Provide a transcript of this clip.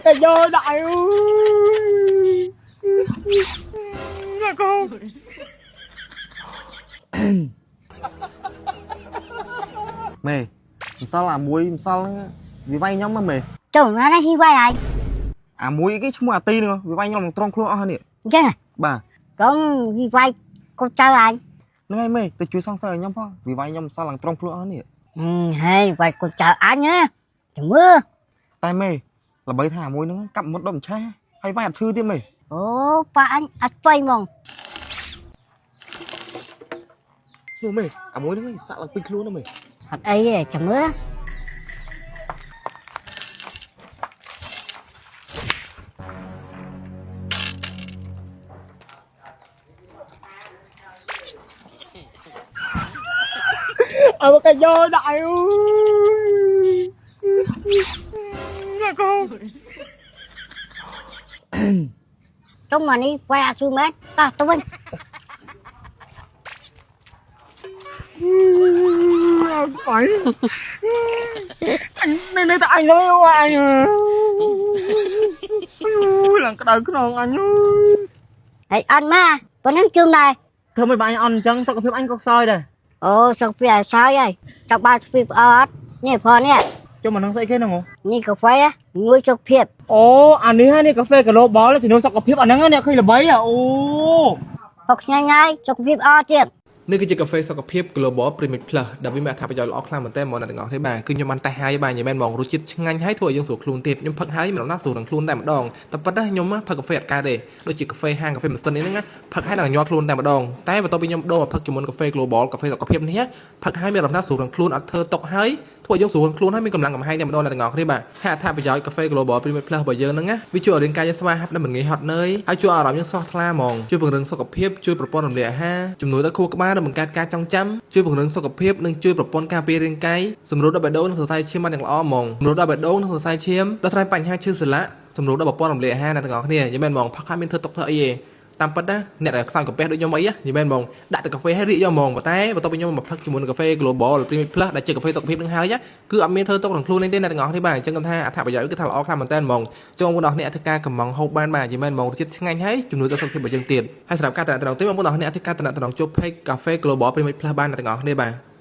cái vô đại ơi con mày sao làm muối sao vì vay nhóm mà mày trời nó nói hi vai ai muối cái chúng mà ti nữa vì vay nhóm trong khuôn hơn nè chứ này bà con hi vai con trai ai ngay mày tôi chui sang sờ nhóm phong vì vay nhóm sao làm trong khuôn hơn nè hay vậy con trai ai nhá trời mưa tay mày là bấy thả muối nữa cặm một đồng cha hay vay chư tiêm mày ồ ba anh ăn vay mong mua mày muối nữa sao làm pin luôn đó mày thật ấy trời mưa cái vô đại ơi con trong mà đi quay xuống mét ta tôi bên phải anh này tại anh nói yêu anh là cái đời cái nòng anh ơi hãy ăn mà con ăn chương này thôi mày bạn ăn chăng sao có phim anh có soi đây sao phải sao vậy trong ba phim nè phò nè cho mà nó sẽ cái nào khôngนี่กาแฟnuôi cho phiệp อันนี้ฮะนี่กาแฟกับโลบอลแล้วถึงโดนสักกับพริบอันนั้นเนี่ยเคยระบายโอ้ học nhanh nhanh cho phiệp chuyện នេះគឺជាកាហ្វេសុខភាព Global Premium Plus ដែលវាមានអត្ថប្រយោជន៍ល្អខ្លាំងមែនទែនមកអ្នកទាំងអស់គ្នាបាទគឺខ្ញុំបានតែហើយបាទញ៉ាំមែនហ្មងរសជាតិឆ្ងាញ់ហើយធ្វើឲ្យយើងស្រួលខ្លួនទៀតខ្ញុំផឹកហើយមិនដល់ស្រួលនឹងខ្លួនតែម្ដងតែប៉ុន្តែខ្ញុំផឹកកាហ្វេអត់កើតទេដូចជាកាហ្វេហាងកាហ្វេម៉ាស៊ីននេះហ្នឹងផឹកហើយនឹងញ័រខ្លួនតែម្ដងតែបន្ទាប់ពីខ្ញុំដូរមកផឹកជាមួយកាហ្វេ Global កាហ្វេសុខភាពនេះផឹកហើយមានអារម្មណ៍ថាស្រួលនឹងខ្លួនអត់ធ្វើតុកហើយធ្វើឲ្យយើងស្រួលខ្លួនហើយមានកម្លាំងកំហែងតែម្ដងអ្នកទាំងអស់គ្នាបាទហើយអត្ថប្រយោជន៍កាហ្វេ Global Premium Plus របស់យើងហ្នឹងណាវាជួយឲ្យរាងកាយយើងស្វាហាប់និងមិនងាយហត់នឿយហើយជួយឲ្យអារម្មណ៍យើងស្រស់ថ្លាហ្មងជួយពង្រឹងសុខភាពជួយប្រព័ន្ធរំលាយអាហារជំនួយដល់ខួរក្បាលនិងបង្កើតការចងចាំជួយពង្រឹងសុខភាពនិងជួយប្រព័ន្ធការពាររាងកាយសម្រួលដល់បេះដូងនិងសរសៃឈាមបានយ៉ាងល្អហ្មងសម្រួលដល់បេះដូងនិងសរសៃឈាមដោះស្រាយបញ្ហាឈឺសន្លាក់សម្រួលដល់ប្រព័ន្ធរំលាយអាហារអ្នកទាំងអស់គ្នាយល់មែនហ្មងផឹកហើយមានធ្វើតុកធ្វើអីទេតាមពិតណាអ្នកដែលខ្សោយកាហ្វេដូចខ្ញុំអីយល់មែនហ្មងដាក់ទឹកកាហ្វេឲ្យរីកយកហ្មងតែបន្ទាប់ពីខ្ញុំមកផឹកជាមួយនឹងកាហ្វេ Global Premium Plus ដែលជាកាហ្វេសុខភាពនឹងហើយគឺអត់មានធ្វើតុកក្នុងខ្លួនទេអ្នកទាំងអស់គ្នាបាទអញ្ចឹងគាត់ថាអត្ថប្រយោជន៍គឺថាល្អខ្លាំងមែនតើហ្មងចូលបងប្អូនអ្នកធ្វើការកំងហូបបានបាទយល់មែនហ្មងរសជាតិឆ្ងាញ់ហើយជំនួយដល់សុខភាពរបស់យើងទៀតហើយសម្រាប់ការតំណែងទៅបងប្អូនអ្នកធ្វើការតំណែងចូល Page Cafe Global Premium Plus បានអ្នកទាំងអស់គ្នាបាទ